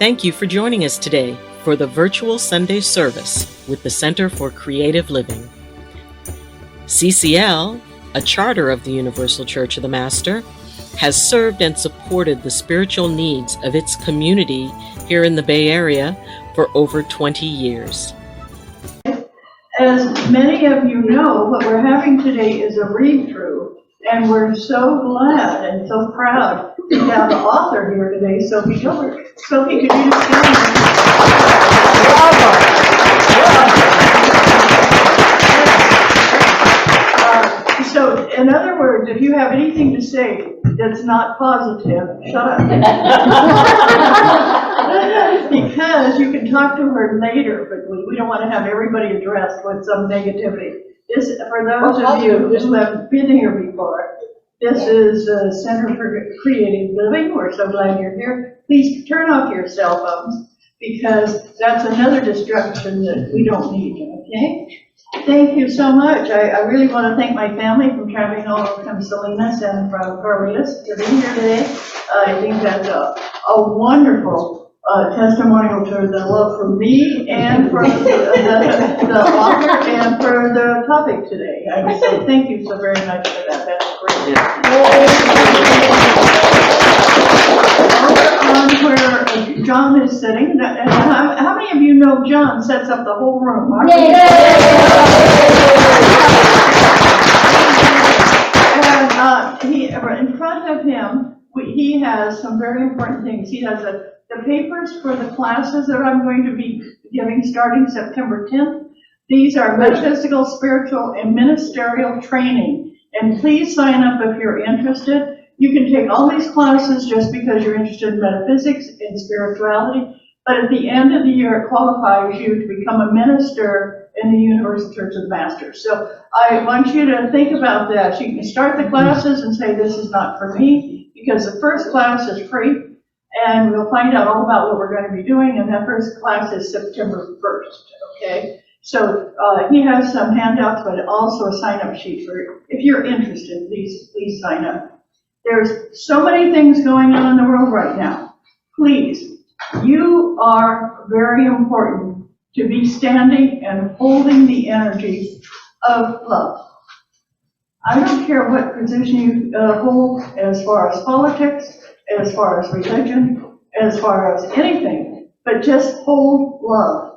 Thank you for joining us today for the virtual Sunday service with the Center for Creative Living. CCL, a charter of the Universal Church of the Master, has served and supported the spiritual needs of its community here in the Bay Area for over 20 years. As many of you know, what we're having today is a read-through, and we're so glad and so proud to have the author here today, Sophie Gilbert. Sophie, could you just stand there? So, in other words, if you have anything to say that's not positive, shut up. Because you can talk to her later, but we don't want to have everybody addressed with some negativity. This, for those of you who have been here before, this is the Center for Creative Living. We're so glad you're here. Please turn off your cell phones, because that's another distraction that we don't need, okay? Thank you so much. I really want to thank my family from traveling all over from Salinas and from Corvallis to be here today. I think that's a wonderful testimonial to the love for me and for the author and for the topic today. I would say thank you so very much for that. That's great. Over on where John is sitting, how many of you know John sets up the whole room? And in front of him, he has some very important things. He has the papers for the classes that I'm going to be giving starting September 10th. These are metaphysical, spiritual, and ministerial training. And please sign up if you're interested. You can take all these classes just because you're interested in metaphysics and spirituality. But at the end of the year, it qualifies you to become a minister in the Universal Church of the Master. So I want you to think about that. You can start the classes and say, this is not for me, because the first class is free. And we'll find out all about what we're going to be doing, and that first class is September 1st, okay? So he has some handouts, but also a sign-up sheet for you. If you're interested, please sign up. There's so many things going on in the world right now. Please, you are very important to be standing and holding the energy of love. I don't care what position you hold as far as politics, as far as religion, as far as anything, but just hold love.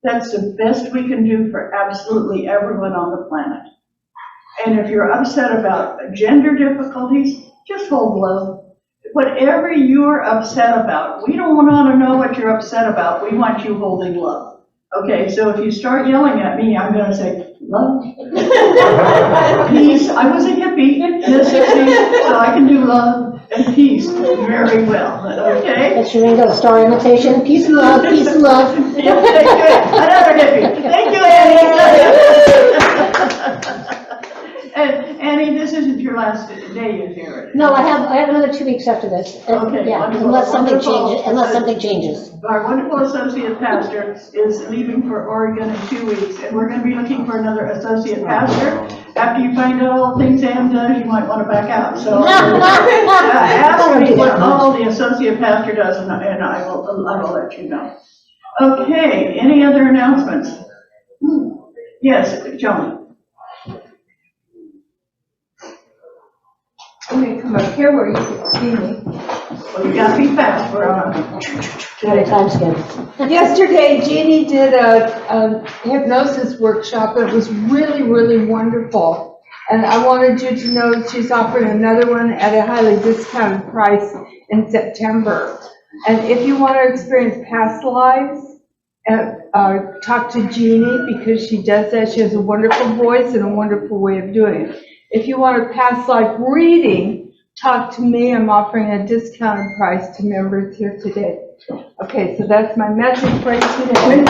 That's the best we can do for absolutely everyone on the planet. And if you're upset about gender difficulties, just hold love. Whatever you're upset about, we don't want to know what you're upset about. We want you holding love. Okay, so if you start yelling at me, I'm going to say, love. Peace. I was a hippie in the 60s, so I can do love and peace very well. Okay? That's your Ringo Starr imitation. Peace and love, peace and love. Yeah, another hippie. Thank you, Annie. And Annie, this isn't your last day in here. No, I have another 2 weeks after this. Okay, yeah, wonderful. unless something changes. Our wonderful associate pastor is leaving for Oregon in 2 weeks, and we're going to be looking for another associate pastor. After you find out all the things Ann does, you might want to back out. So ask me what all the associate pastor does, and I will let you know. Okay, any other announcements? Yes, Joan. I'm going to come up here where you can see me. Well, you got to be fast. We're on Time schedule. Yesterday, Jeannie did a hypnosis workshop. It was really, really wonderful. And I wanted you to know she's offering another one at a highly discounted price in September. And if you want to experience past lives, talk to Jeannie, because she does that. She has a wonderful voice and a wonderful way of doing it. If you want a past life reading, talk to me. I'm offering a discounted price to members here today. Okay, so that's my message for today.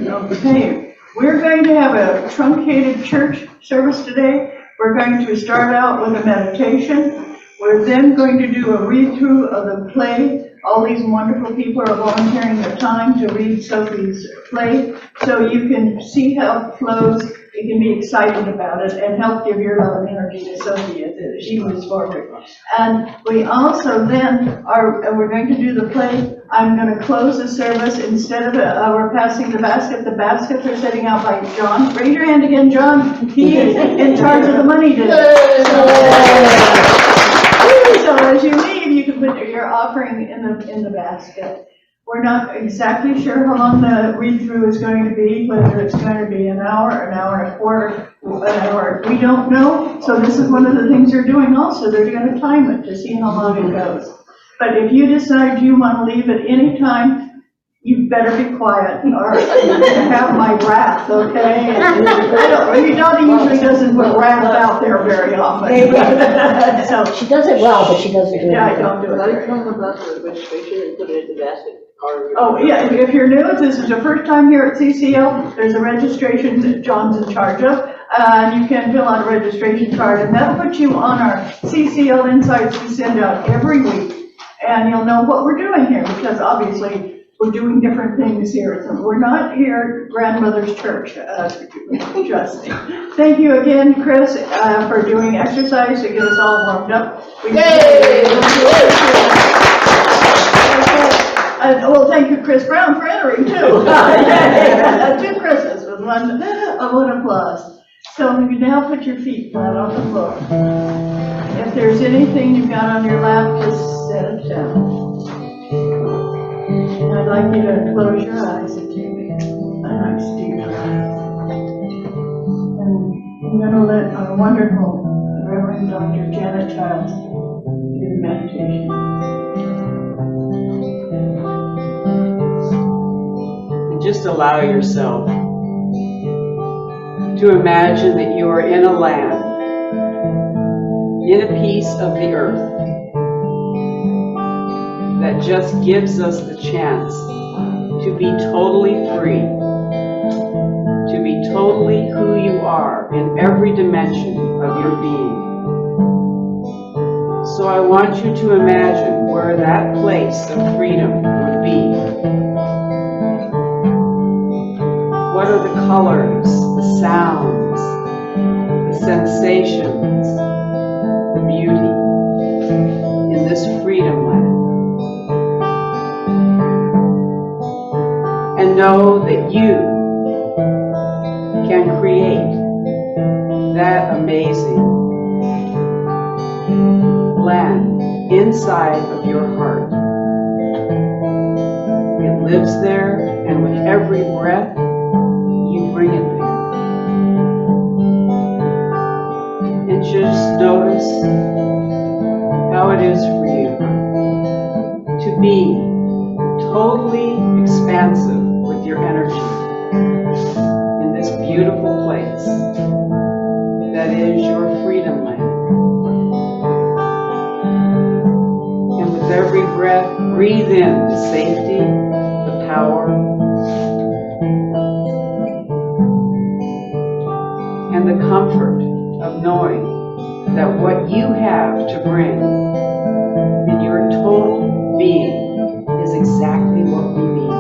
Okay, we're going to have a truncated church service today. We're going to start out with a meditation. We're then going to do a read-through of the play. All these wonderful people are volunteering their time to read Sophie's play, so you can see how it flows. you can be excited about it and help give your love and energy to Sophie as she moves forward. And we also then we're going to do the play. I'm going to close the service. Instead of we're passing the baskets are sitting out by John. Raise your hand again, John. He is in charge of the money today. So as you leave, you can put your offering in the basket. We're not exactly sure how long the read-through is going to be, whether it's going to be an hour and a quarter, an hour. We don't know. So this is one of the things they're doing also. They're going to time it to see how long it goes. But if you decide you want to leave at any time, you better be quiet or have my wrath, okay? Donnie usually doesn't put wrath out there very often. So She does it well, but she doesn't do it. yeah, I don't do it. Let very it come about the registration and put it in the basket. Oh, yeah, if you're new, if this is your first time here at CCL, there's a registration that John's in charge of. And you can fill out a registration card, and that'll put you on our CCL Insights we send out every week. And you'll know what we're doing here, because obviously we're doing different things here. So we're not here grandmother's church, trust me. Thank you again, Chris, for doing exercise to get us all warmed up. Well, thank you, Chris Brown, for entering, too. Two Chris's with one applause. So you now put your feet flat on the floor. If there's anything you've got on your lap, just set it down. And I'd like you to close your eyes and take a nice deep breath. And I'm going to let our wonderful Reverend Dr. Janet Childs do the meditation. Just allow yourself to imagine that you are in a land, in a piece of the earth that just gives us the chance to be totally free, to be totally who you are in every dimension of your being. So I want you to imagine where that place of freedom would be. What are the colors, the sounds, the sensations, the beauty in this freedom land? And know that you can create that amazing land inside of your heart. It lives there, and with every breath, you bring it there. And just notice how it is for you to be totally expansive with your energy in this beautiful place that is your freedom land. And with every breath, breathe in the safety, the power, and the comfort of knowing that what you have to bring in your total being is exactly what we need.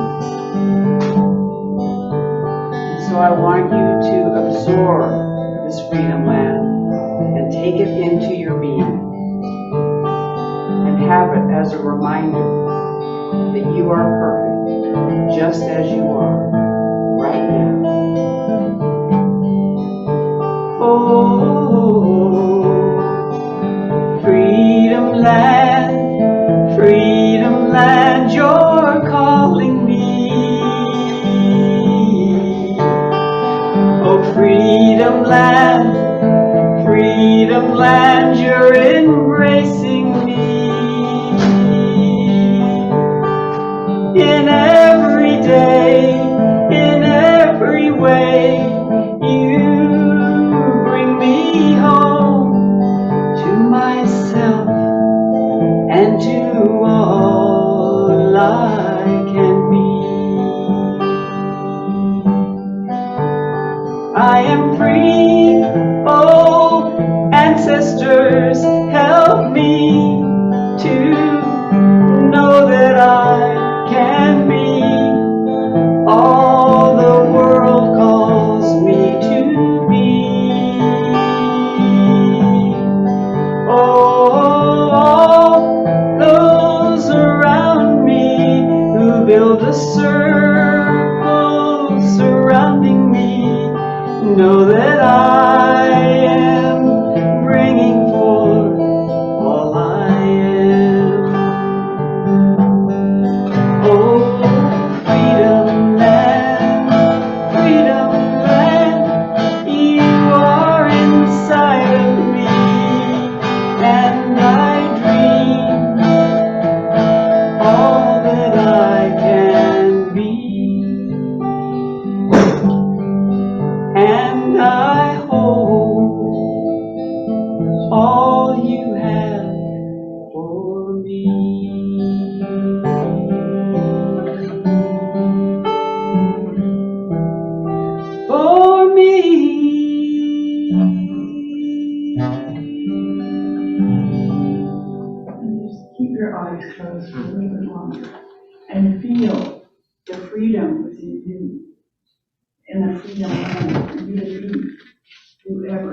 And so I want you to absorb this freedom land and take it into your being and have it as a reminder that you are perfect just as you are right now. Oh, freedom land, you're calling me. Oh, freedom land, you're embracing me. In every day, in every way, you home to myself and to all I can be. I am free, oh ancestors, help me to know that I can be all the world calls me to be. build a circle surrounding me. Know that I am bringing forth all I am. Oh, freedom land, you are inside of me, and I dream all that I can be, and I hope all you have for me. For me. And just keep your eyes closed for a little bit longer and feel the freedom within you and the freedom land for you to be whoever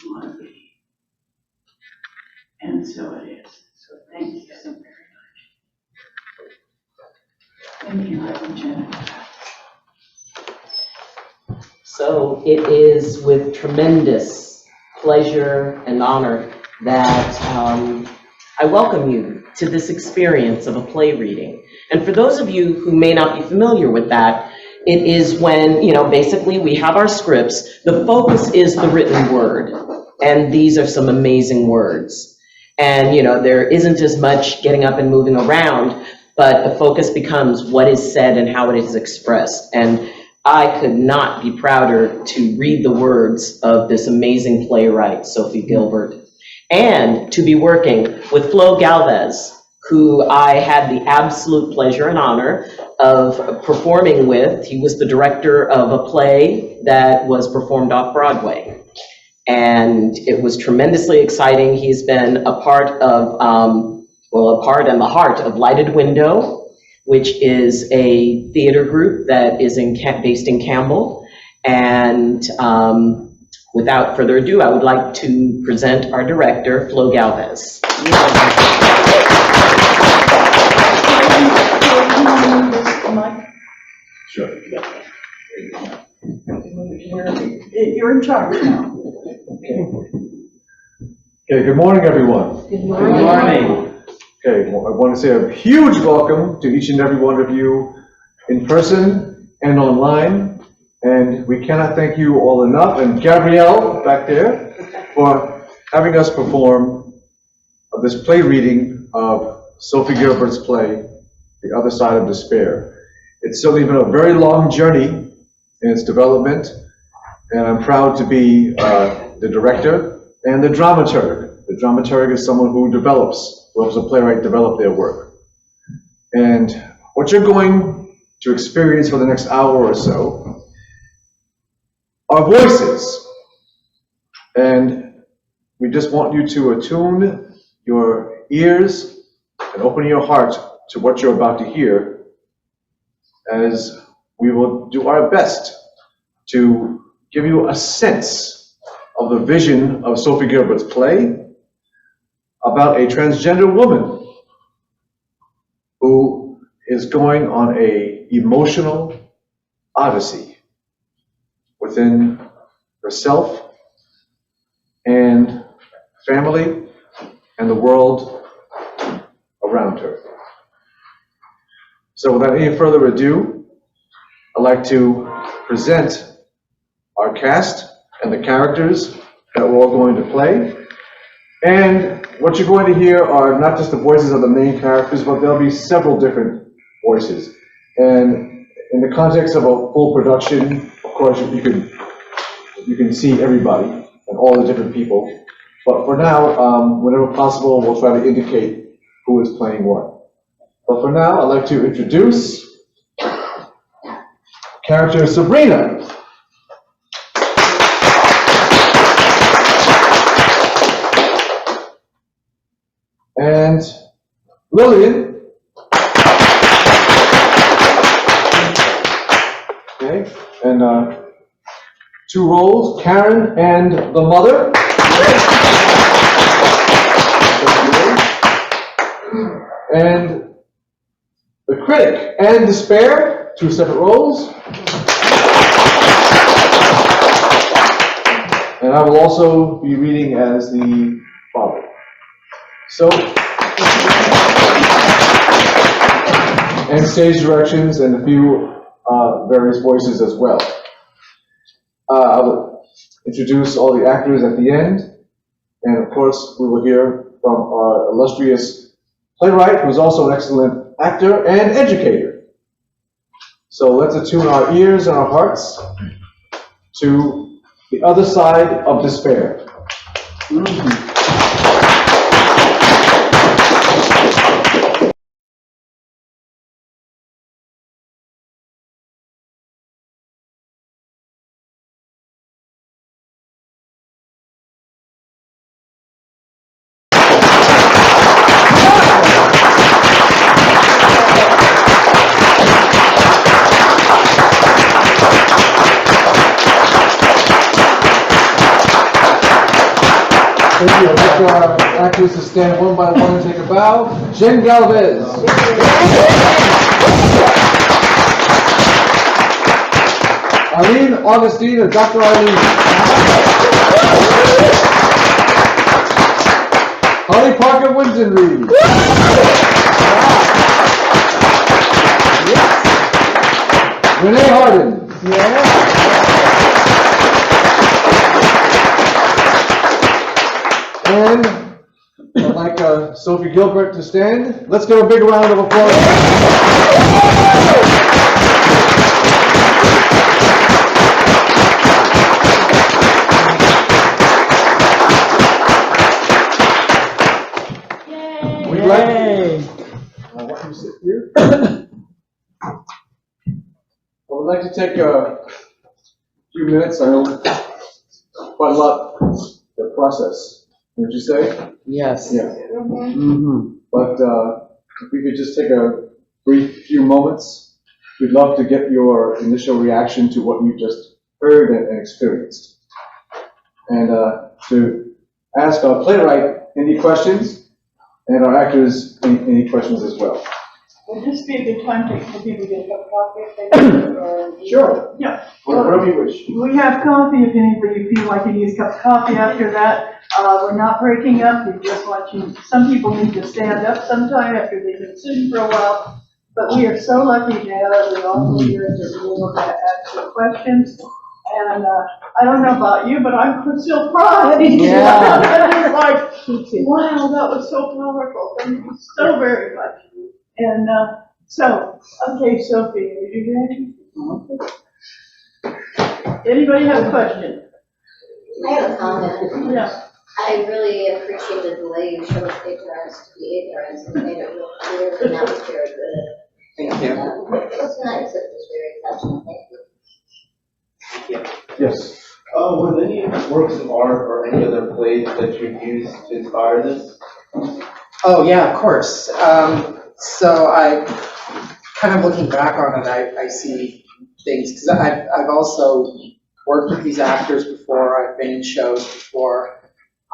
you want to be. And so it is. So thank you so very much. Thank you, Reverend Janet. So it is with tremendous pleasure and honor that I welcome you to this experience of a play reading. And for those of you who may not be familiar with that, it is when, basically we have our scripts, the focus is the written word, and these are some amazing words. And, there isn't as much getting up and moving around, but the focus becomes what is said and how it is expressed. And I could not be prouder to read the words of this amazing playwright, Sophie Gilbert, and to be working with Flo Galvez, who I had the absolute pleasure and honor of performing with. He was the director of a play that was performed off-Broadway. And it was tremendously exciting. He's been a part of, a part and the heart of Lighted Window, which is a theater group that is based in Campbell. And without further ado, I would like to present our director, Flo Galvez. Sure. You're in charge now. Okay, good morning, everyone. Good Good morning. morning. Okay, well, I want to say a huge welcome to each and every one of you in person and online. And we cannot thank you all enough, and Gabrielle back there, for having us perform this play reading of Sophie Gilbert's play, The Other Side of Despair. It's certainly been a very long journey in its development, and I'm proud to be the director and the dramaturg. The dramaturg is someone who helps a playwright develop their work. And what you're going to experience for the next hour or so are voices. And we just want you to attune your ears and open your heart to what you're about to hear, as we will do our best to give you a sense of the vision of Sophie Gilbert's play about a transgender woman who is going on an emotional odyssey within herself and family and the world around her. So without any further ado, I'd like to present our cast and the characters that we're all going to play. And what you're going to hear are not just the voices of the main characters, but there'll be several different voices. And in the context of a full production, of course, you can see everybody and all the different people. But for now, whenever possible, we'll try to indicate who is playing what. But for now, I'd like to introduce character Sabrina. And Lillian. Okay, and two roles, Karen and the mother. And the critic and despair, two separate roles. And I will also be reading as the father. So, and stage directions and a few various voices as well. I will introduce all the actors at the end, and of course we will hear from our illustrious playwright, who is also an excellent actor and educator. So let's attune our ears and our hearts to the other side of despair. Thank you. I'd like our actors to stand one by one and take a bow. Jen Galvez. Eileen Augustine and Dr. Eileen. Holly Parker Winsenreed. Renee Harden. And I'd like Sophie Gilbert to stand. Let's give a big round of applause. We'd like why don't you sit here? I would like to take a few minutes. I know quite a lot the process. Would you say? Yes. Yeah. But if we could just take a brief few moments, we'd love to get your initial reaction to what you just heard and experienced. And to ask our playwright any questions, and our actors any questions as well. Would this be a good time for people to get a cup of coffee if they or? Sure. Yeah. Whatever you wish. We have coffee if anybody feel like you need a cup of coffee after that. We're not breaking up, we just want you, some people need to stand up sometime after they've been sitting for a while. But we are so lucky to have the all here to be able to ask some questions. And I don't know about you, but I'm still crying. Yeah. It's like, wow, that was so powerful. Thank you so very much. And so, okay, Sophie, are you ready? Anybody have a question? I have a comment. Yeah. I really appreciated the way you showed ignorance to be ignorance and made it real clear, and that was very good. Thank you. It was nice, it was very touching, thank you. Yes. Were there any works of art or any other plays that you've used to inspire this? Oh, yeah, of course. So I, kind of looking back on it, I see things, because I've also worked with these actors before, I've been in shows before,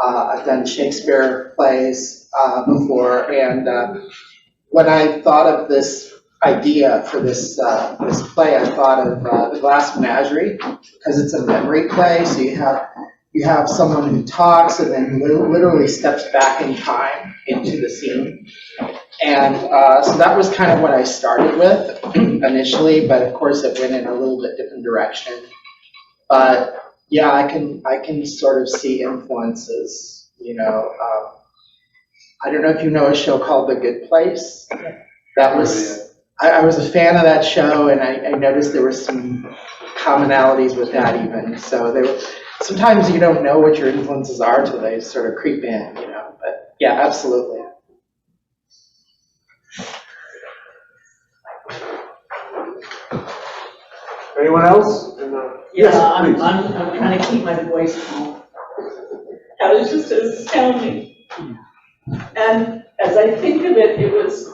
I've done Shakespeare plays before, and when I thought of this idea for this play, I thought of The Glass Menagerie, because it's a memory play, so you have someone who talks and then literally steps back in time into the scene. And so that was kind of what I started with initially, but of course it went in a little bit different direction. But yeah, I can sort of see influences, you know. I don't know if you know a show called The Good Place. That was, I was a fan of that show, and I noticed there were some commonalities with that even. So there were, sometimes you don't know what your influences are till they sort of creep in, you know. But yeah, absolutely. Anyone else? Yeah, Yes, please. I'm trying to keep my voice calm. That was just astounding. And as I think of it, it was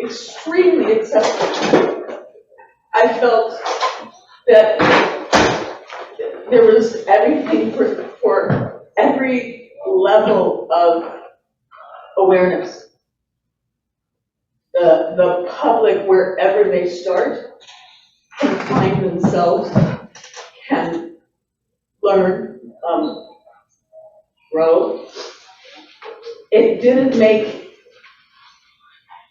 extremely accepting. I felt that there was everything for every level of awareness. the public, wherever they start, can find themselves, can learn, grow. It didn't make,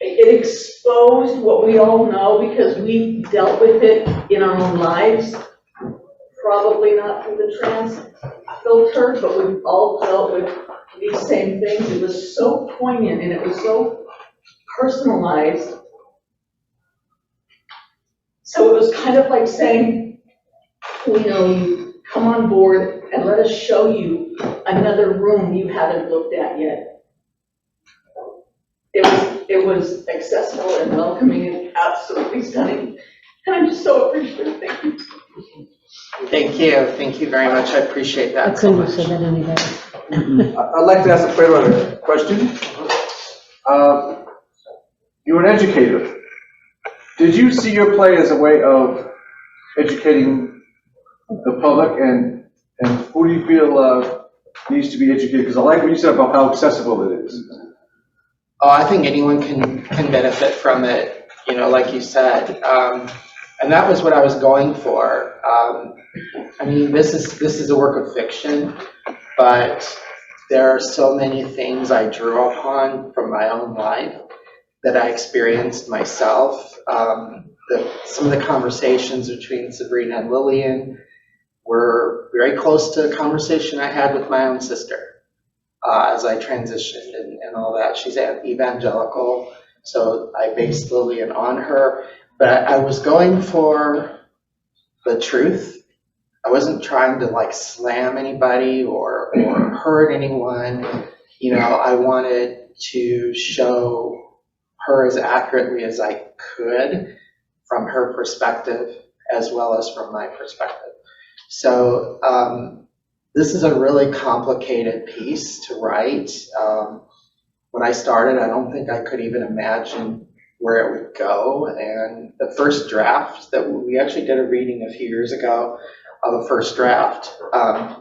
it exposed what we all know because we dealt with it in our own lives. Probably not through the trans filter, but we've all dealt with these same things. It was so poignant and it was so personalized. So it was kind of like saying, we know you, come on board and let us show you another room you haven't looked at yet. It was accessible and welcoming and absolutely stunning. And I'm just so appreciative. Thank you. Thank you very much, I appreciate I that so couldn't have much. said that any better. I'd like to ask the playwright a question. You're an educator. Did you see your play as a way of educating the public, and who do you feel needs to be educated? Because I like what you said about how accessible it is. Oh, I think anyone can benefit from it, like you said. And that was what I was going for. I mean, this is a work of fiction, but there are so many things I drew upon from my own life that I experienced myself. Some of the conversations between Sabrina and Lillian were very close to a conversation I had with my own sister as I transitioned and all that. She's evangelical, so I based Lillian on her. But I was going for the truth. I wasn't trying to like slam anybody or hurt anyone. I wanted to show her as accurately as I could from her perspective as well as from my perspective. So this is a really complicated piece to write. When I started, I don't think I could even imagine where it would go. And the first draft that we actually did a reading a few years ago of the first draft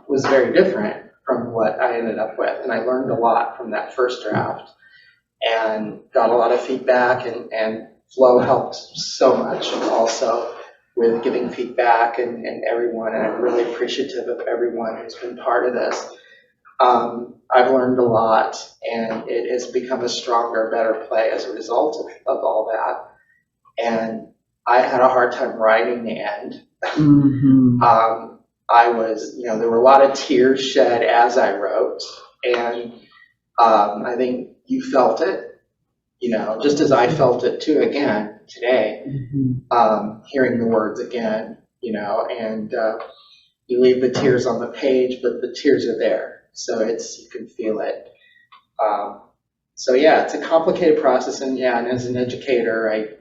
was very different from what I ended up with. And I learned a lot from that first draft and got a lot of feedback, and Flo helped so much also with giving feedback and everyone. And I'm really appreciative of everyone who's been part of this. I've learned a lot, and it has become a stronger, better play as a result of all that. And I had a hard time writing the end. Mm-hmm. I was, there were a lot of tears shed as I wrote, and I think you felt it, just as I felt it too again today, hearing the words again, and you leave the tears on the page, but the tears are there. So you can feel it. So yeah, it's a complicated process, and as an educator,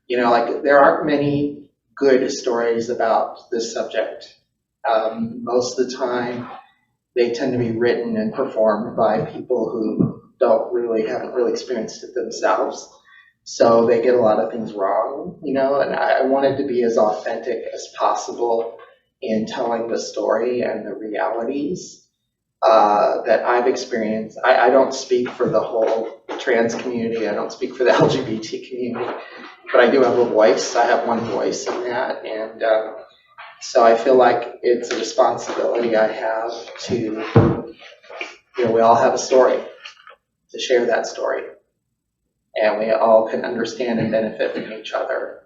there aren't many good stories about this subject. Most of the time, they tend to be written and performed by people who haven't really experienced it themselves. So they get a lot of things wrong, and I wanted to be as authentic as possible in telling the story and the realities that I've experienced. I don't speak for the whole trans community. I don't speak for the LGBT community, but I do have a voice. I have one voice in that. And so I feel like it's a responsibility I have to, we all have a story, to share that story. And we all can understand and benefit from each other.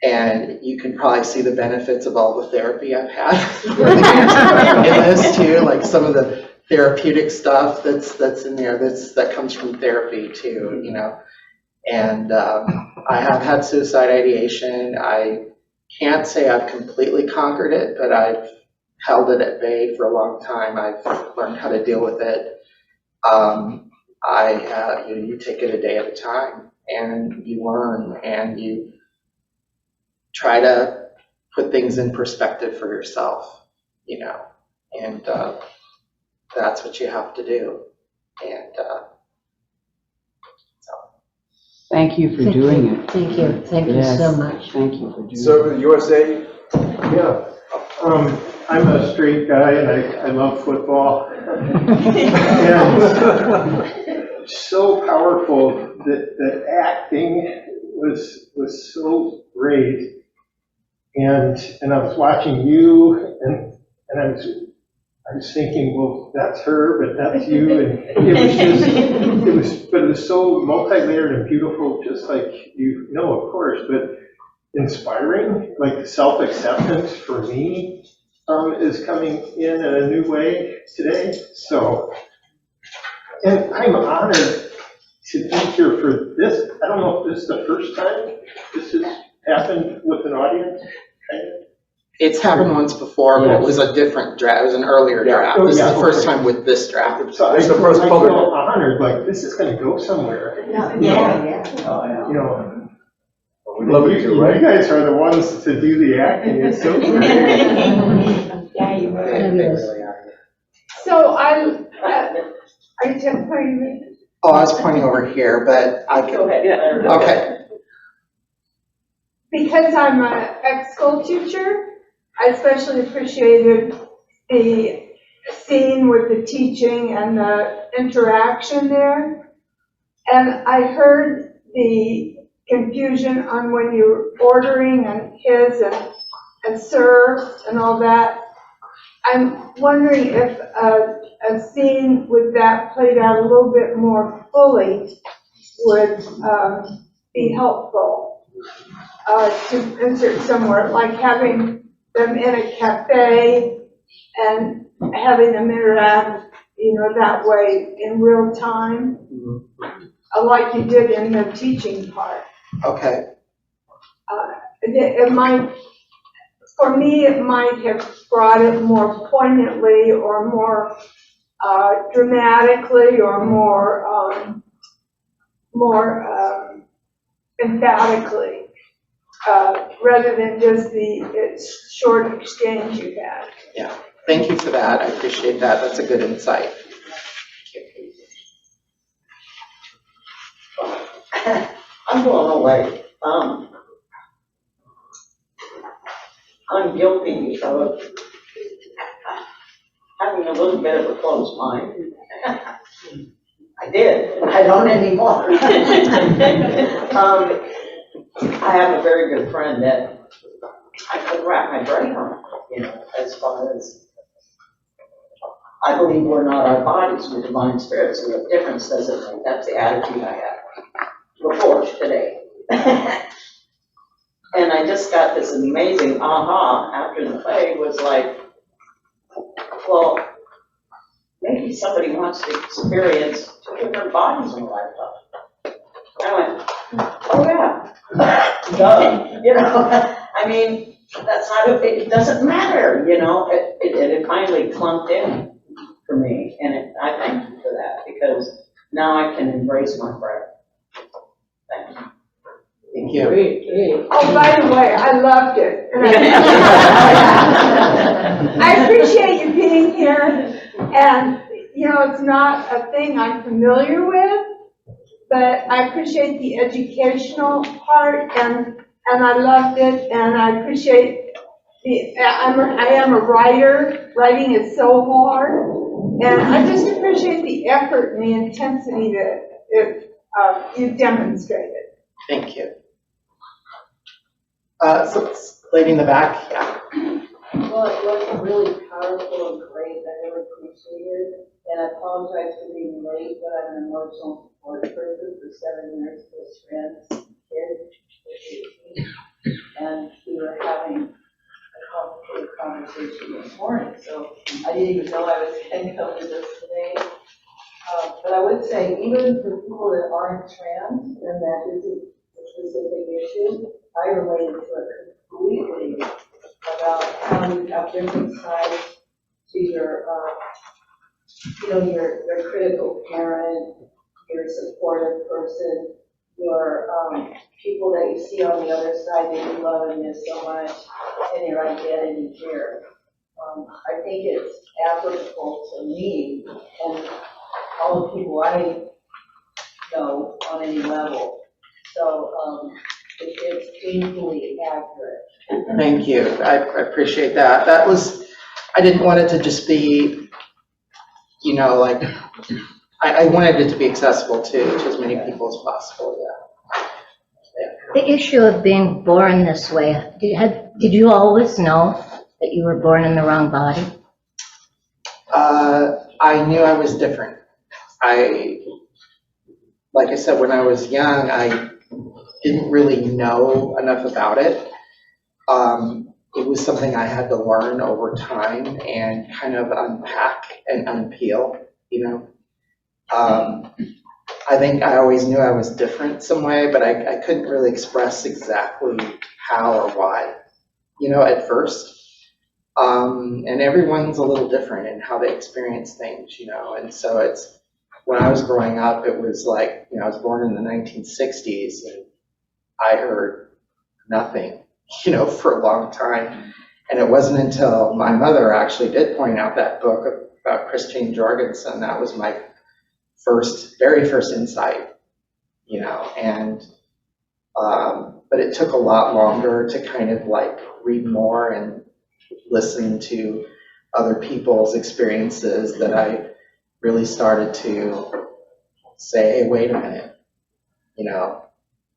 And you can probably see the benefits of all the therapy I've had in this too, like some of the therapeutic stuff that's in there, that comes from therapy too, And I have had suicide ideation. I can't say I've completely conquered it, but I've held it at bay for a long time. I've learned how to deal with it. You take it a day at a time, and you learn, and you try to put things in perspective for yourself, and that's what you have to do. And Thank you for doing it. Thank you so Yes, much. Thank you for doing it. So the USA, Yeah, I'm a straight guy and I love football. And so powerful. The acting was so great. And I was watching you and I was thinking, well, that's her, but that's you. And it was so multi-layered and beautiful, just like you know, of course, but inspiring, like self-acceptance for me is coming in a new way today. So, and I'm honored to be here for this. I don't know if this is the first time this has happened with an audience. It's happened once before, but it was a different draft, it was an earlier draft. This is the first time with this draft. So It's the first I public. feel honored, like this is gonna go somewhere. Yeah. You know, We'd love it to, right? you guys are the ones to do the acting, it's so great. Yeah, you They really are. So are you pointing me? Oh, I was pointing over here, but I Go can, ahead. okay. Because I'm an ex-school teacher, I especially appreciated the scene with the teaching and the interaction there. And I heard the confusion on when you're ordering and his and sir and all that. I'm wondering if a scene with that played out a little bit more fully would be helpful to insert somewhere, like having them in a cafe and having them interact, that way in real time, like you did in the teaching part. Okay, It might, for me, it might have brought it more poignantly or more dramatically or more emphatically, rather than just the short exchange you had. thank you for that, I appreciate that, that's a good insight. I'm blown away. I'm guilty of having a little bit of a closed mind. I did, I don't anymore. I have a very good friend that I could wrap my brain around, as far as I believe we're not our bodies, we're divine spirits, and the difference doesn't make. That's the attitude I had before today. And I just got this amazing aha after the play was like, well, maybe somebody wants to experience two different bodies in a lifetime. I went, oh yeah, duh. I mean, that's not, it doesn't matter, it finally clumped in for me. And I thank you for that, because now I can embrace my breath. Thank you. Thank you. Oh, by the way, I loved it. And I appreciate you being here, and, it's not a thing I'm familiar with, but I appreciate the educational part, and I loved it, and I appreciate I am a writer. Writing is so hard, and I just appreciate the effort and the intensity that you demonstrated. Thank you. So, lady in the back, yeah. Well, it was really powerful and great. I really appreciate it. And I apologize for being late, but I'm an emotional support person for 7 years with friends, kids, and we were having a complicated conversation this morning. So I didn't even know I was going to come to this today. But I would say, even for people that aren't trans, and that isn't a specific issue, I related to it completely about how you have different sides to your, your critical parent, your supportive person, your people that you see on the other side that you love and miss so much, and your identity here. I think it's applicable to me and all the people I know on any level. So it's painfully accurate. Thank you, I appreciate that. I didn't want it to just be, like, I wanted it to be accessible to as many people as possible, yeah. The issue of being born this way, did you always know that you were born in the wrong body? I knew I was different. Like I said, when I was young, I didn't really know enough about it. It was something I had to learn over time and kind of unpack and unpeel, you know. I think I always knew I was different some way, but I couldn't really express exactly how or why, you know, at first. And everyone's a little different in how they experience things, you know, and so it's, when I was growing up, it was like, you know, I was born in the 1960s and I heard nothing, you know, for a long time. And it wasn't until my mother actually did point out that book about Christine Jorgensen, that was my very first insight, you know, and, but it took a lot longer to kind of like read more and listen to other people's experiences that I really started to say, hey, wait a minute, you know,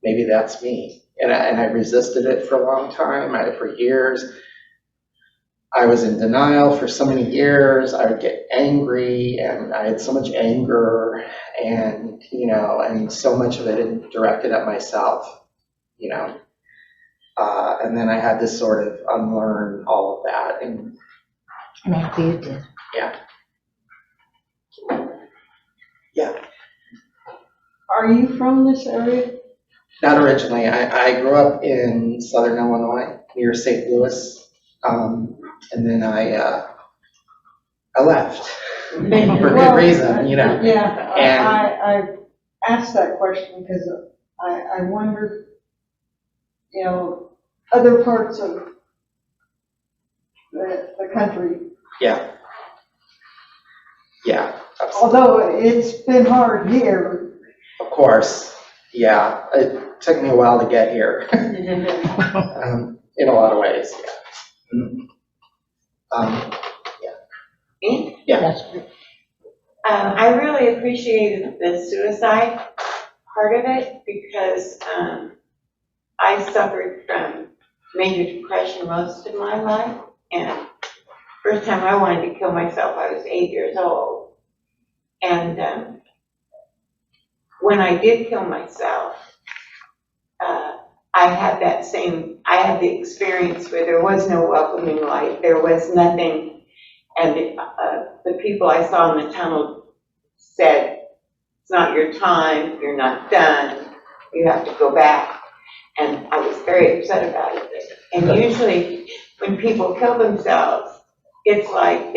maybe that's me. And I resisted it for a long time, for years. I was in denial for so many years. I would get angry, and I had so much anger, and, you know, and so much of it directed at myself, you know. And then I had to sort of unlearn all of that. And I'm happy you did. yeah. Yeah. Are you from this area? Not originally. I grew up in southern Illinois, near St. Louis. And then I left for good reason, you know. Yeah, And I asked that question because I wondered, you know, other parts of the country. yeah. Yeah, absolutely. Although it's been hard here. Of course. Yeah, it took me a while to get here. In a lot of ways, yeah. Yeah. That's I really appreciated the suicide part of it because I suffered from major depression most of my life, and first time I wanted to kill myself, I was 8 years old. And when I did kill myself, I had the experience where there was no welcoming light, there was nothing, and the people I saw in the tunnel said, it's not your time, you're not done, you have to go back. And I was very upset about it. And usually when people kill themselves, it's like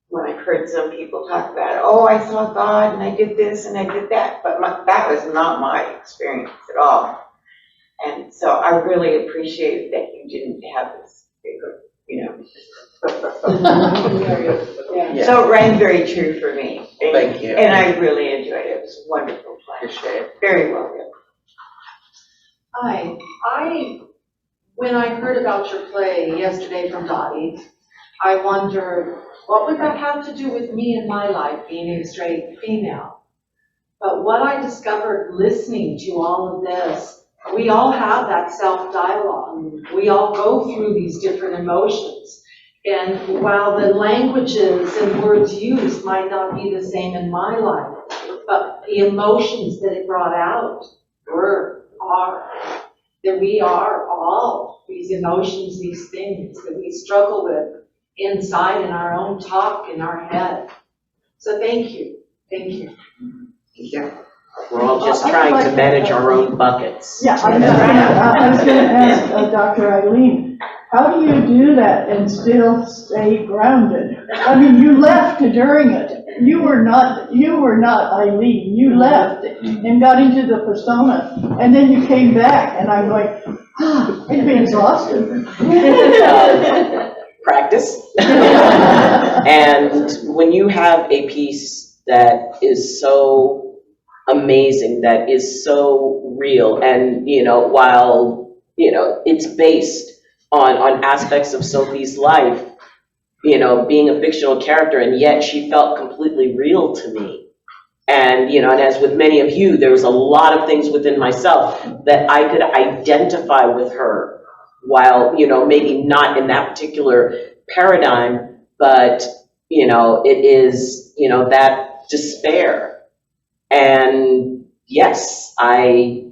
when I've heard some people talk about it, oh, I saw God and I did this and I did that, but that was not my experience at all. And so I really appreciated that you didn't have this, you know. Yeah. So it rang very true for me. Thank you. And I really enjoyed it. It was a wonderful play. Appreciate it. Very well done. Hi, when I heard about your play yesterday from Dottie, I wondered, what would that have to do with me in my life, being a straight female? But what I discovered listening to all of this, we all have that self-dialogue. We all go through these different emotions. And while the languages and words used might not be the same in my life, but the emotions that it brought out are, that we are all these emotions, these things that we struggle with inside in our own talk in our head. So thank you. Thank you. Yeah. We're all just trying to manage our own buckets. Yeah, I was gonna ask Dr. Eileen, how do you do that and still stay grounded? I mean, you left during it. You were not Eileen. You left and got into the persona, and then you came back, and I'm like, I'd be exhausted. Practice. And when you have a piece that is so amazing, that is so real, and, you know, while, you know, it's based on aspects of Sophie's life, you know, being a fictional character, and yet she felt completely real to me. And, you know, and as with many of you, there was a lot of things within myself that I could identify with her, while, you know, maybe not in that particular paradigm, but, you know, it is, you know, that despair. And yes, I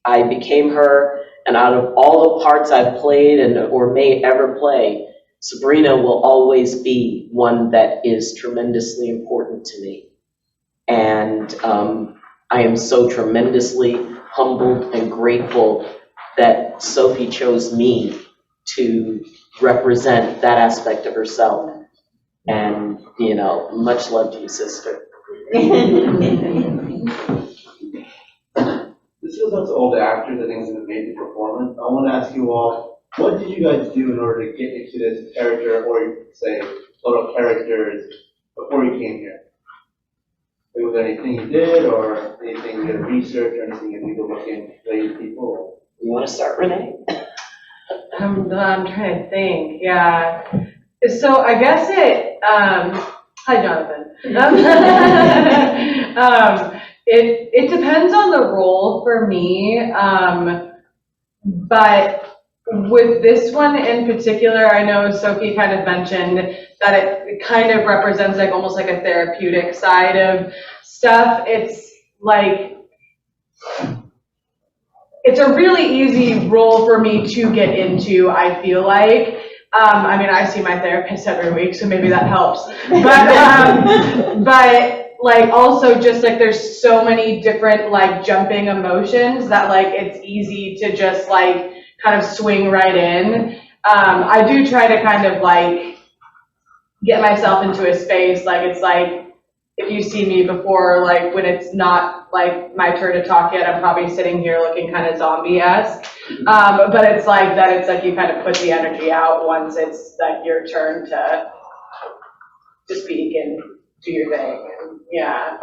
became her, and out of all the parts I've played or may ever play, Sabrina will always be one that is tremendously important to me. And I am so tremendously humbled and grateful that Sophie chose me to represent that aspect of herself. And, you know, much love to you, sister. This goes out to all the actors, I think, that have made the performance. I want to ask you all, what did you guys do in order to get into this character, or say, little characters, before you came here? Was there anything you did, or anything you did research, or anything you did to look in, play people? You want to start, Renee? I'm trying to think, yeah. So I guess hi Jonathan. It depends on the role for me, but with this one in particular, I know Sophie kind of mentioned that it kind of represents like almost like a therapeutic side of stuff. It's like, it's a really easy role for me to get into, I feel like. I mean, I see my therapist every week, so maybe that helps. But like also just like there's so many different like jumping emotions that like it's easy to just like kind of swing right in. I do try to kind of like get myself into a space, like it's like if you see me before, like when it's not like my turn to talk yet, I'm probably sitting here looking kind of zombie-esque. But it's like that, it's like you kind of put the energy out once it's like your turn to speak and do your thing. Yeah.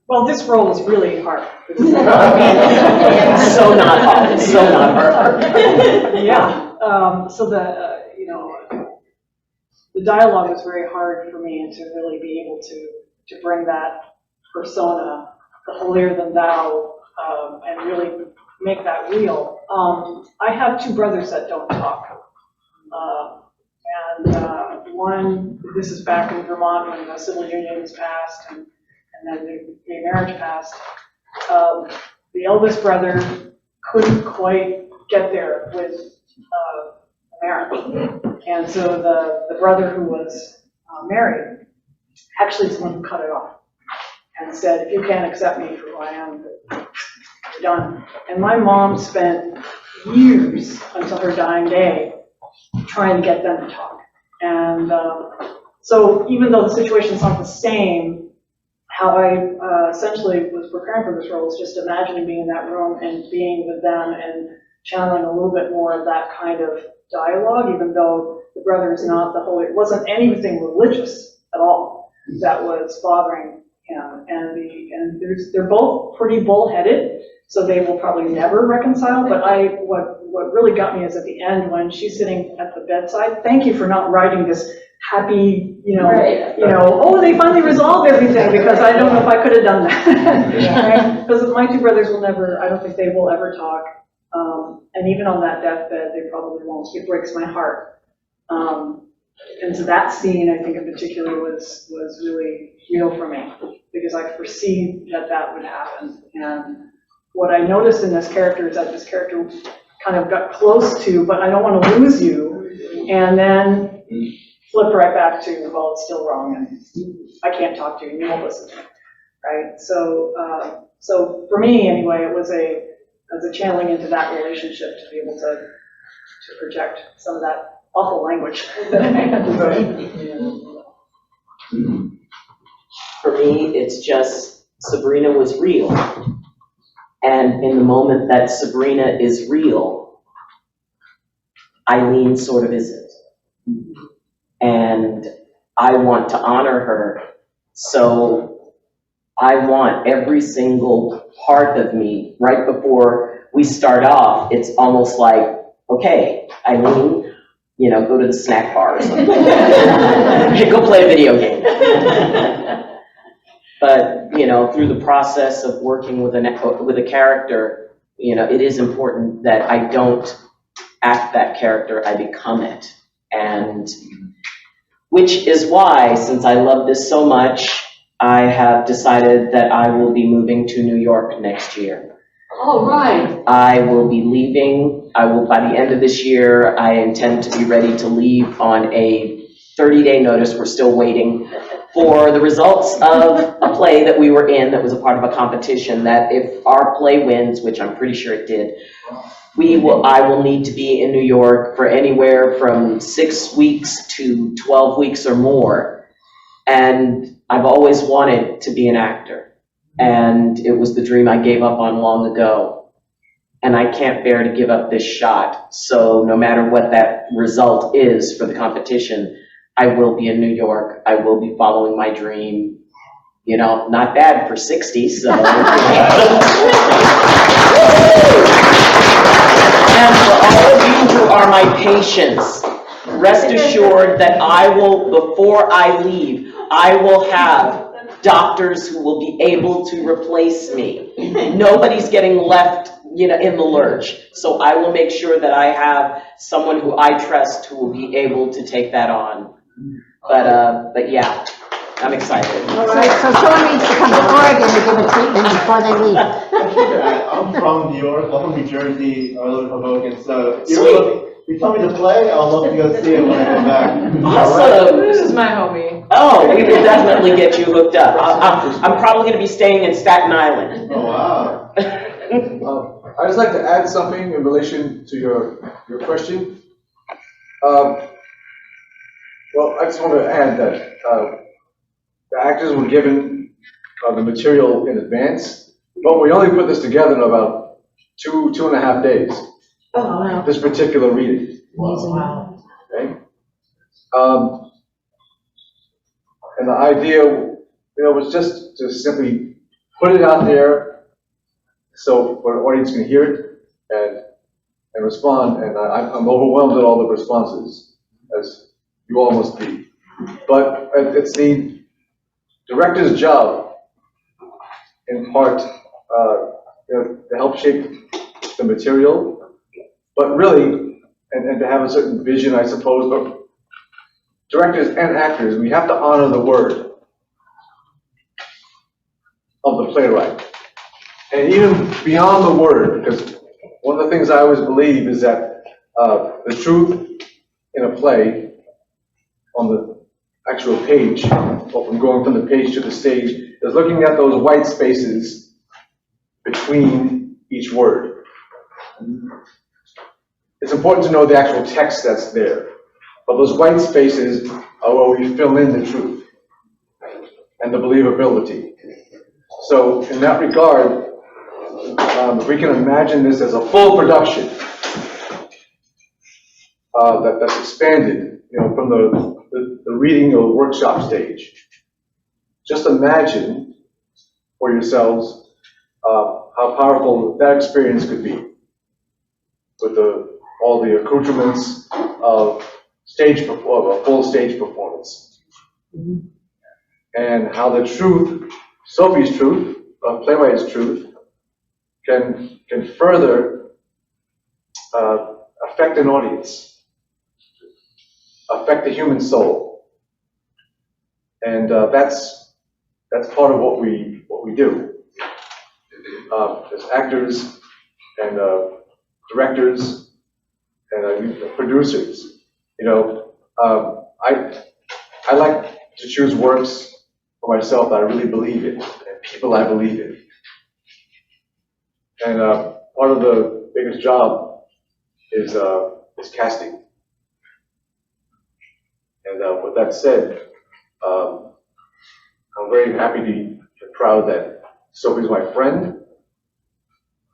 Well, this role is really hard. So not hard, so not hard. Yeah, so the dialogue was very hard for me to really be able to bring that persona, the holier than thou, and really make that real. I have two brothers that don't talk. One, this is back in Vermont when the civil union was passed and then the gay marriage passed. The eldest brother couldn't quite get there with marriage. And so the brother who was married actually is the one who cut it off and said, if you can't accept me for who I am, you're done. And my mom spent years until her dying day trying to get them to talk. And so even though the situation's not the same, how I essentially was preparing for this role was just imagining being in that room and being with them and channeling a little bit more of that kind of dialogue, even though the brother is not the holy, it wasn't anything religious at all that was bothering him. And they're both pretty bullheaded, so they will probably never reconcile. But what really got me is at the end when she's sitting at the bedside. Thank you for not writing this happy, oh, they finally resolved everything, because I don't know if I could have done that. Because my two brothers will never, I don't think they will ever talk. And even on that deathbed, they probably won't. It breaks my heart. And so that scene, I think in particular, was really real for me, because I could foresee that would happen. And what I noticed in this character is that this character kind of got close to, but I don't want to lose you, and then flip right back to, well, it's still wrong, and I can't talk to you, and you won't listen to me, right? So for me, anyway, it was a channeling into that relationship to be able to project some of that awful language that I had to say. For me, it's just Sabrina was real. And in the moment that Sabrina is real, Eileen sort of isn't. And I want to honor her. So I want every single part of me, right before we start off, it's almost like, okay, Eileen, go to the snack bar or something. Go play a video game. But, through the process of working with a character, it is important that I don't act that character, I become it. And which is why, since I love this so much, I have decided that I will be moving to New York next year. All right. I will be leaving. By the end of this year, I intend to be ready to leave on a 30-day notice. We're still waiting for the results of a play that we were in that was a part of a competition, that if our play wins, which I'm pretty sure it did, I will need to be in New York for anywhere from 6 weeks to 12 weeks or more. And I've always wanted to be an actor. And it was the dream I gave up on long ago. And I can't bear to give up this shot. So no matter what that result is for the competition, I will be in New York. I will be following my dream. Not bad for 60, so. And for all of you who are my patients, rest assured that before I leave, I will have doctors who will be able to replace me. Nobody's getting left, in the lurch. So I will make sure that I have someone who I trust who will be able to take that on. But yeah, I'm excited. So someone needs to come to Oregon to give a treatment before they leave. I'm from New York, I'm from New Jersey, I live in Hoboken, so Sweet. if you tell me to play, I'll love to go see it when I come back. Awesome. This is my homie. Oh, we can definitely get you hooked up. I'm probably going to be staying in Staten Island. Oh, wow. I'd just like to add something in relation to your question. Well, I just want to add that the actors were given the material in advance, but we only put this together in about 2.5 days. Oh, wow. This particular reading. Wow. Okay? And the idea, was just to simply put it out there so the audience can hear it and respond. And I'm overwhelmed at all the responses, as you all must be. But it's the director's job, in part, to help shape the material. But really, and to have a certain vision, I suppose, but directors and actors, we have to honor the word of the playwright. And even beyond the word, because one of the things I always believe is that the truth in a play on the actual page, or from going from the page to the stage, is looking at those white spaces between each word. It's important to know the actual text that's there, but those white spaces are where we fill in the truth and the believability. So in that regard, if we can imagine this as a full production that's expanded, from the reading or workshop stage, just imagine for yourselves how powerful that experience could be with all the accoutrements of a full stage performance. And how the truth, Sophie's truth, playwright's truth, can further affect an audience, affect the human soul. And that's part of what we do. As actors and directors and producers, I like to choose works for myself that I really believe in, and people I believe in. And part of the biggest job is casting. And with that said, I'm very happy and proud that Sophie's my friend,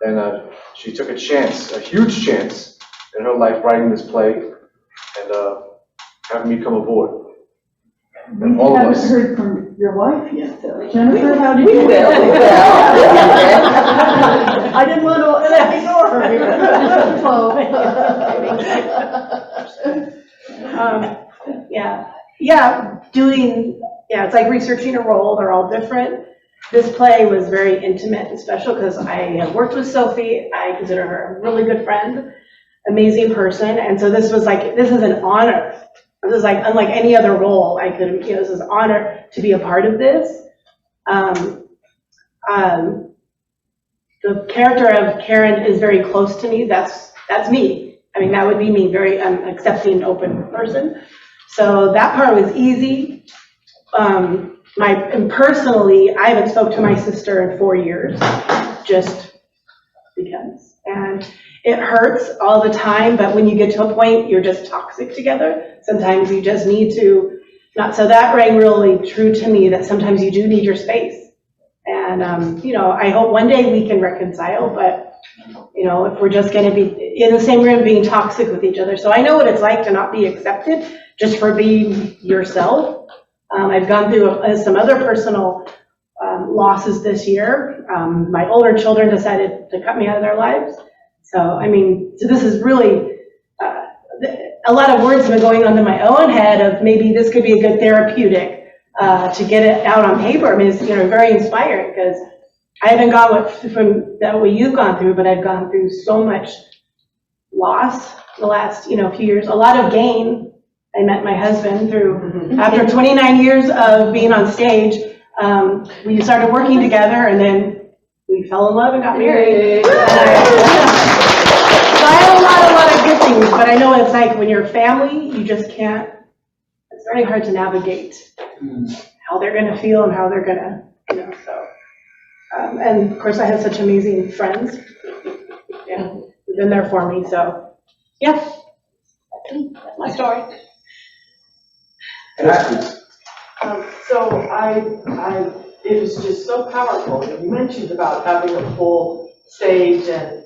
and she took a chance, a huge chance in her life writing this play and having me come aboard. And all of us. We haven't heard from your wife yet, though. Jennifer, how did you? We will. I didn't want to ignore her. It's like researching a role, they're all different. This play was very intimate and special because I have worked with Sophie, I consider her a really good friend, amazing person, and so this is an honor. This is like, unlike any other role I could, this is an honor to be a part of this. The character of Karen is very close to me, that's me. I mean, that would be me, very accepting, open person. So that part was easy. Personally, I haven't spoke to my sister in 4 years, just because. And it hurts all the time, but when you get to a point, you're just toxic together. Sometimes you just need to, so that rang really true to me, that sometimes you do need your space. And, I hope one day we can reconcile, but, if we're just gonna be in the same room being toxic with each other. So I know what it's like to not be accepted just for being yourself. I've gone through some other personal losses this year. My older children decided to cut me out of their lives. So this is really, a lot of words have been going on in my own head of maybe this could be a good therapeutic to get it out on paper. It's very inspiring because I haven't gone from that way you've gone through, but I've gone through so much loss the last few years, a lot of gain. I met my husband after 29 years of being on stage, we started working together and then we fell in love and got married. So I have a lot of good things, but I know what it's like when you're family, you just can't, it's very hard to navigate how they're gonna feel and how they're gonna, and of course I have such amazing friends, who've been there for me, so, that's my story. It was just so powerful. You mentioned about having a full stage and,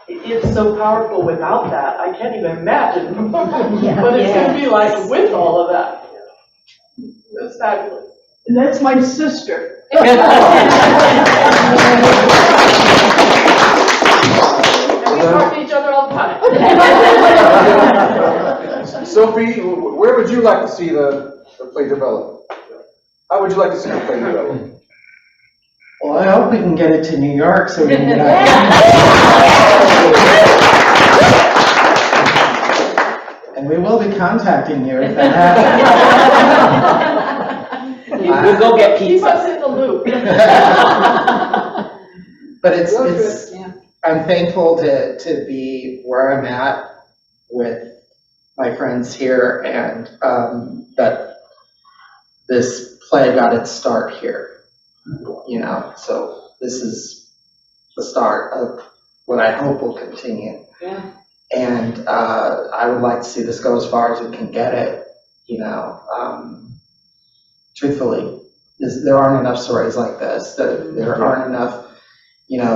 it's so powerful without that. I can't even imagine what it's going to be like with all of that. It's fabulous. And that's my sister. And we talk to each other all the time. Sophie, where would you like to see the play develop? How would you like to see the play develop? Well, I hope we can get it to New York so we can get out. And we will be contacting you if that happens. We'll go get pizza. Keep us in the loop. But it's I'm thankful to be where I'm at with my friends here and that this play got its start here. So this is the start of what I hope will continue. Yeah. And I would like to see this go as far as we can get it, truthfully. There aren't enough stories like this. There aren't enough,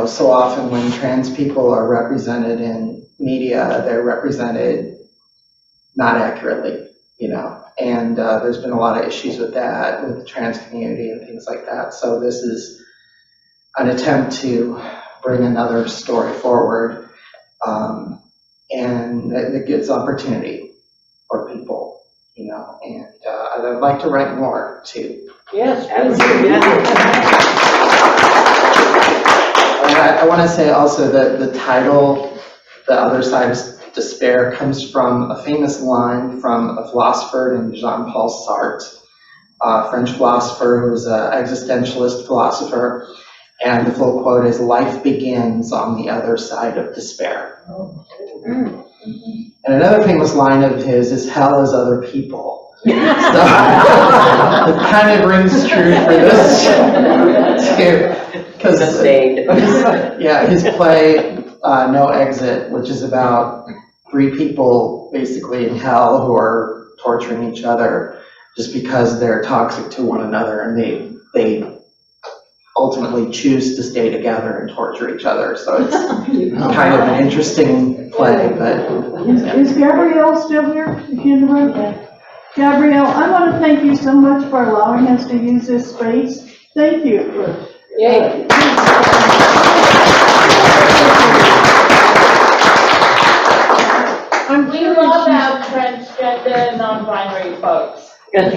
so often when trans people are represented in media, they're represented not accurately, and there's been a lot of issues with that, with the trans community and things like that. So this is an attempt to bring another story forward, and it gives opportunity for people, and I'd like to write more too. Yes, absolutely. And I want to say also that the title, The Other Side of Despair, comes from a famous line from a philosopher named Jean-Paul Sartre, a French philosopher who was an existentialist philosopher, and the full quote is, "Life begins on the other side of despair." And another famous line of his is, "Hell is other people." So it kind of rings true for this too, because his play No Exit, which is about 3 people basically in hell who are torturing each other just because they're toxic to one another, and they ultimately choose to stay together and torture each other. So it's kind of an interesting play, but. Is Gabrielle still here? Is she in the room? Gabrielle, I want to thank you so much for allowing us to use this space. Thank you. Yay. I'm We sure love she's- our French agenda, non-binary folks. Yes,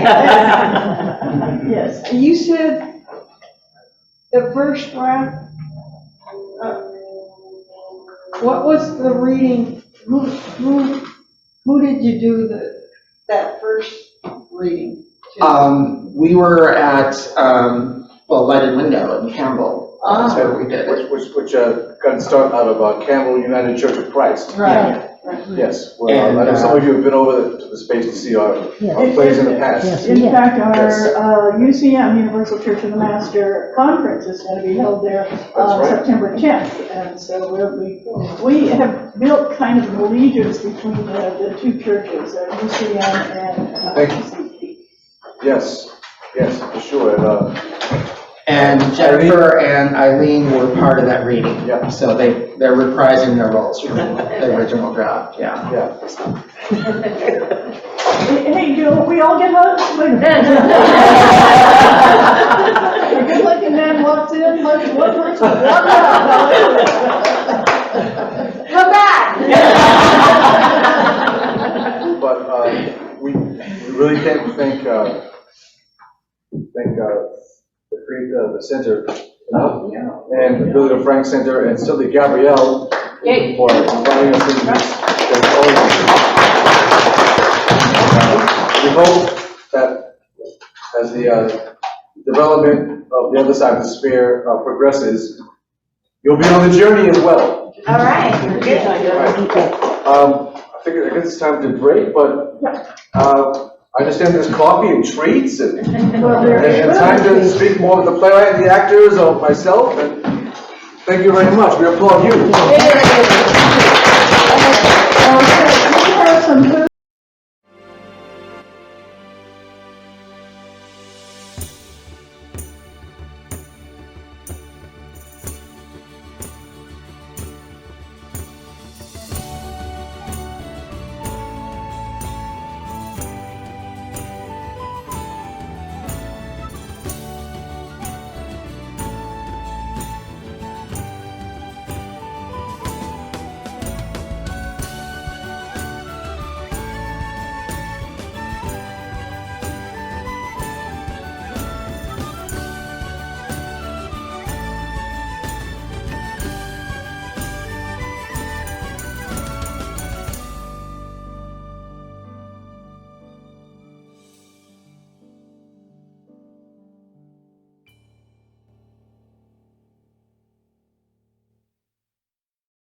And you said the first draft, what was the reading? Who did you do that first reading to? We were at, Lighted Window in Campbell. That's where we did it. Which got started out of Campbell United Church of Christ. Right. Yes, well, I know some of you have been over to the space to see our plays in the past. in fact, our UCM, Universal Church of the Master Conference is going to be held there on right. September 10th. And so we have built kind of an allegiance between the two churches, UCM and Thank UCT. Yes, for sure. And Jennifer and Eileen were part of that reading. Yeah. So they're reprising their roles from the original draft, yeah. Hey, Jill, we all get hugs? Wait a minute. A good-looking man walks in, hugs one person, walks out. Come back! But we really can't thank the center enough, and the Billy Frank Center, and Sylvia Gabrielle for inviting us into this. We hope that as the development of the other side of the sphere progresses, you'll be on the journey as well. All right, good. I guess it's time to break, but I understand there's coffee and treats and time to speak more with the playwright and the actors or myself, and thank you very much. We applaud you. Okay, we have some food.